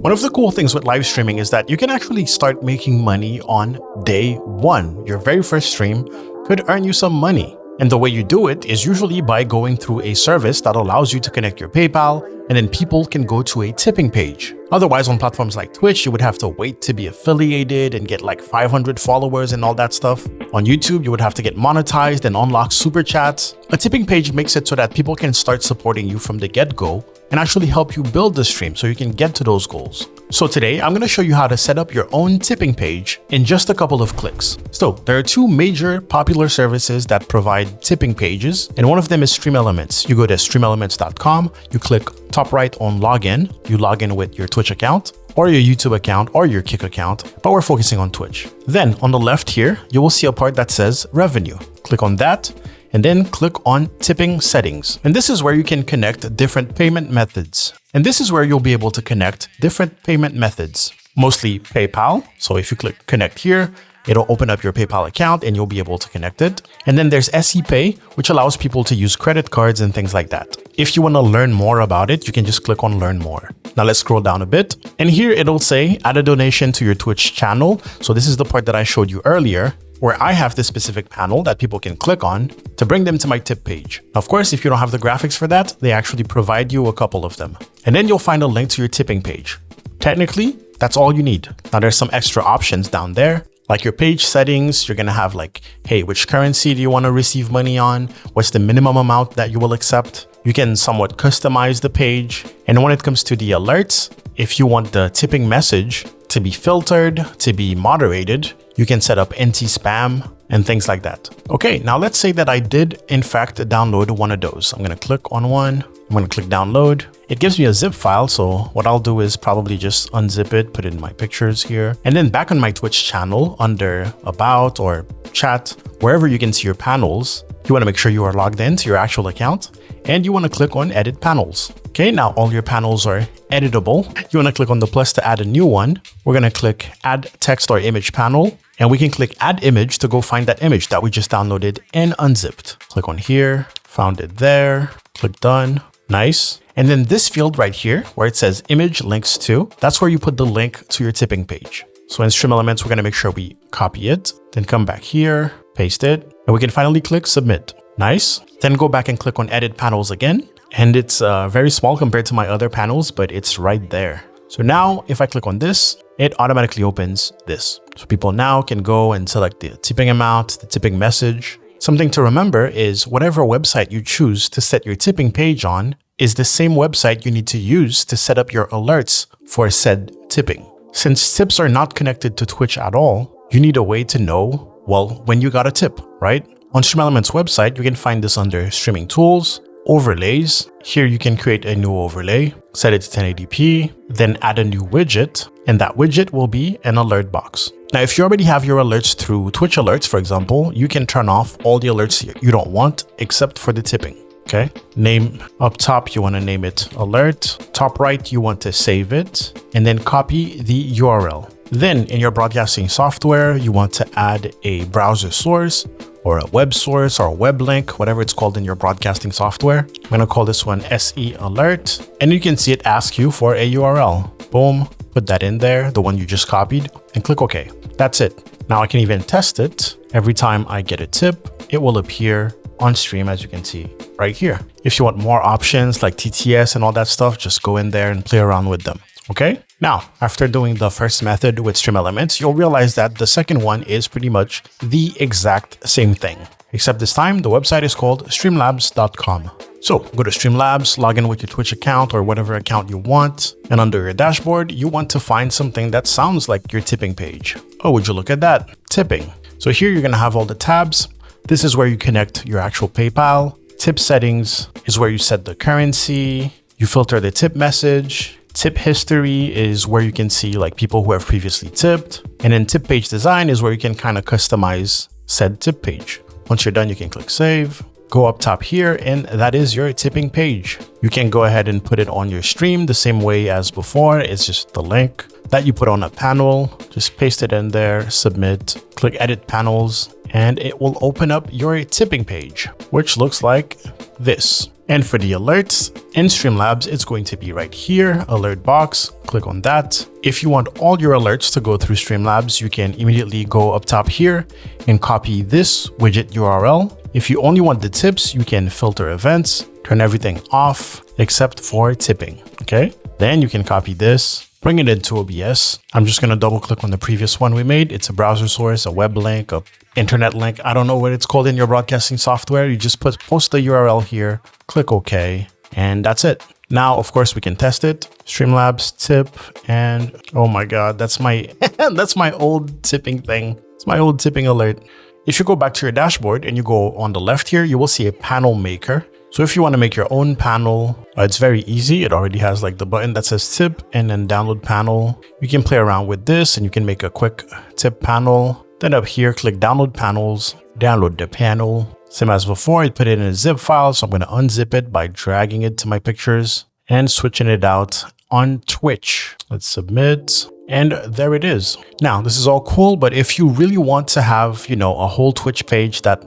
One of the cool things with live streaming is that you can actually start making money on day one. Your very first stream could earn you some money. And the way you do it is usually by going through a service that allows you to connect your PayPal, and then people can go to a tipping page. Otherwise, on platforms like Twitch, you would have to wait to be affiliated and get like 500 followers and all that stuff. On YouTube, you would have to get monetized and unlock super chats. A tipping page makes it so that people can start supporting you from the get-go and actually help you build the stream so you can get to those goals. So today, I'm going to show you how to set up your own tipping page in just a couple of clicks. So there are two major popular services that provide tipping pages, and one of them is StreamElements. You go to StreamElements.com, you click top right on login, you log in with your Twitch account or your YouTube account or your Kick account, but we're focusing on Twitch. Then on the left here, you will see a part that says revenue. Click on that and then click on tipping settings. And this is where you can connect different payment methods. And this is where you'll be able to connect different payment methods, mostly PayPal. So if you click connect here, it'll open up your PayPal account and you'll be able to connect it. And then there's SePay, which allows people to use credit cards and things like that. If you want to learn more about it, you can just click on learn more. Now let's scroll down a bit. And here it'll say add a donation to your Twitch channel. So this is the part that I showed you earlier, where I have this specific panel that people can click on to bring them to my tip page. Of course, if you don't have the graphics for that, they actually provide you a couple of them. And then you'll find a link to your tipping page. Technically, that's all you need. Now there's some extra options down there. Like your page settings, you're gonna have like, hey, which currency do you wanna receive money on? What's the minimum amount that you will accept? You can somewhat customize the page. And when it comes to the alerts, if you want the tipping message to be filtered, to be moderated, you can set up anti-spam and things like that. Okay, now let's say that I did in fact download one of those. I'm gonna click on one, I'm gonna click download. It gives me a zip file, so what I'll do is probably just unzip it, put it in my pictures here. And then back on my Twitch channel under about or chat, wherever you can see your panels, you wanna make sure you are logged into your actual account and you wanna click on edit panels. Okay, now all your panels are editable. You wanna click on the plus to add a new one. We're gonna click add text or image panel, and we can click add image to go find that image that we just downloaded and unzipped. Click on here, found it there, click done, nice. And then this field right here where it says image links to, that's where you put the link to your tipping page. So in StreamElements, we're gonna make sure we copy it, then come back here, paste it, and we can finally click submit. Nice. Then go back and click on edit panels again. And it's very small compared to my other panels, but it's right there. So now if I click on this, it automatically opens this. So people now can go and select the tipping amount, the tipping message. Something to remember is whatever website you choose to set your tipping page on is the same website you need to use to set up your alerts for said tipping. Since tips are not connected to Twitch at all, you need a way to know, well, when you got a tip, right? On StreamElements website, you can find this under streaming tools, overlays. Here you can create a new overlay, set it to 1080p, then add a new widget, and that widget will be an alert box. Now, if you already have your alerts through Twitch alerts, for example, you can turn off all the alerts you don't want except for the tipping. Okay, name up top, you want to name it alert. Top right, you want to save it and then copy the URL. Then in your broadcasting software, you want to add a browser source or a web source or a web link, whatever it's called in your broadcasting software. I'm going to call this one SE alert. And you can see it ask you for a URL. Boom, put that in there, the one you just copied, and click OK. That's it. Now I can even test it. Every time I get a tip, it will appear on stream, as you can see right here. If you want more options like TTS and all that stuff, just go in there and play around with them. Okay. Now, after doing the first method with StreamElements, you'll realize that the second one is pretty much the exact same thing, except this time the website is called Streamlabs.com. So go to Streamlabs, log in with your Twitch account or whatever account you want. And under your dashboard, you want to find something that sounds like your tipping page. Oh, would you look at that? Tipping. So here you're going to have all the tabs. This is where you connect your actual PayPal. Tip settings is where you set the currency. You filter the tip message. Tip history is where you can see like people who have previously tipped. And then tip page design is where you can kind of customize said tip page. Once you're done, you can click save. Go up top here, and that is your tipping page. You can go ahead and put it on your stream the same way as before. It's just the link that you put on a panel. Just paste it in there, submit, click edit panels, and it will open up your tipping page, which looks like this. And for the alerts, in Streamlabs, it's going to be right here, alert box, click on that. If you want all your alerts to go through Streamlabs, you can immediately go up top here and copy this widget URL. If you only want the tips, you can filter events, turn everything off except for tipping, okay? Then you can copy this, bring it into OBS. I'm just gonna double click on the previous one we made. It's a browser source, a web link, a internet link. I don't know what it's called in your broadcasting software. You just post the URL here, click OK, and that's it. Now, of course, we can test it. Streamlabs tip, and oh my God, that's my that's my old tipping thing. It's my old tipping alert. If you go back to your dashboard and you go on the left here, you will see a panel maker. So if you want to make your own panel, it's very easy. It already has like the button that says tip and then download panel. You can play around with this and you can make a quick tip panel. Then up here, click download panels, download the panel. Same as before, I put it in a zip file. So I'm going to unzip it by dragging it to my pictures and switching it out on Twitch. Let's submit. And there it is. Now, this is all cool, but if you really want to have, a whole Twitch page that,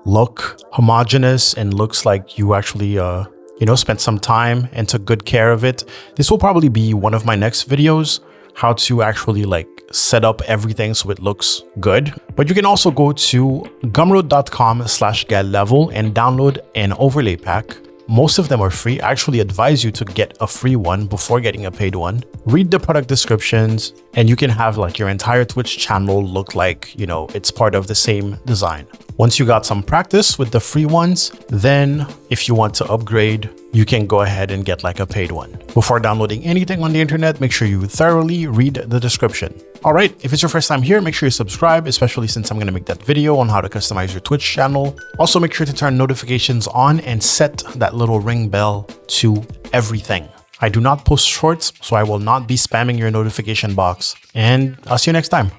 look homogeneous and looks like you actually, spent some time and took good care of it, this will probably be one of my next videos, how to actually set up everything so it looks good. But you can also go to gumroad.com/getlevel and download an overlay pack. Most of them are free. I actually advise you to get a free one before getting a paid one. Read the product descriptions and you can have your entire Twitch channel look like, it's part of the same design. Once you got some practice with the free ones, then if you want to upgrade, you can go ahead and get a paid one. Before downloading anything on the internet, make sure you thoroughly read the description. All right, if it's your first time here, make sure you subscribe, especially since I'm going to make that video on how to customize your Twitch channel. Also, make sure to turn notifications on and set that little ring bell to everything. I do not post shorts, so I will not be spamming your notification box. And I'll see you next time.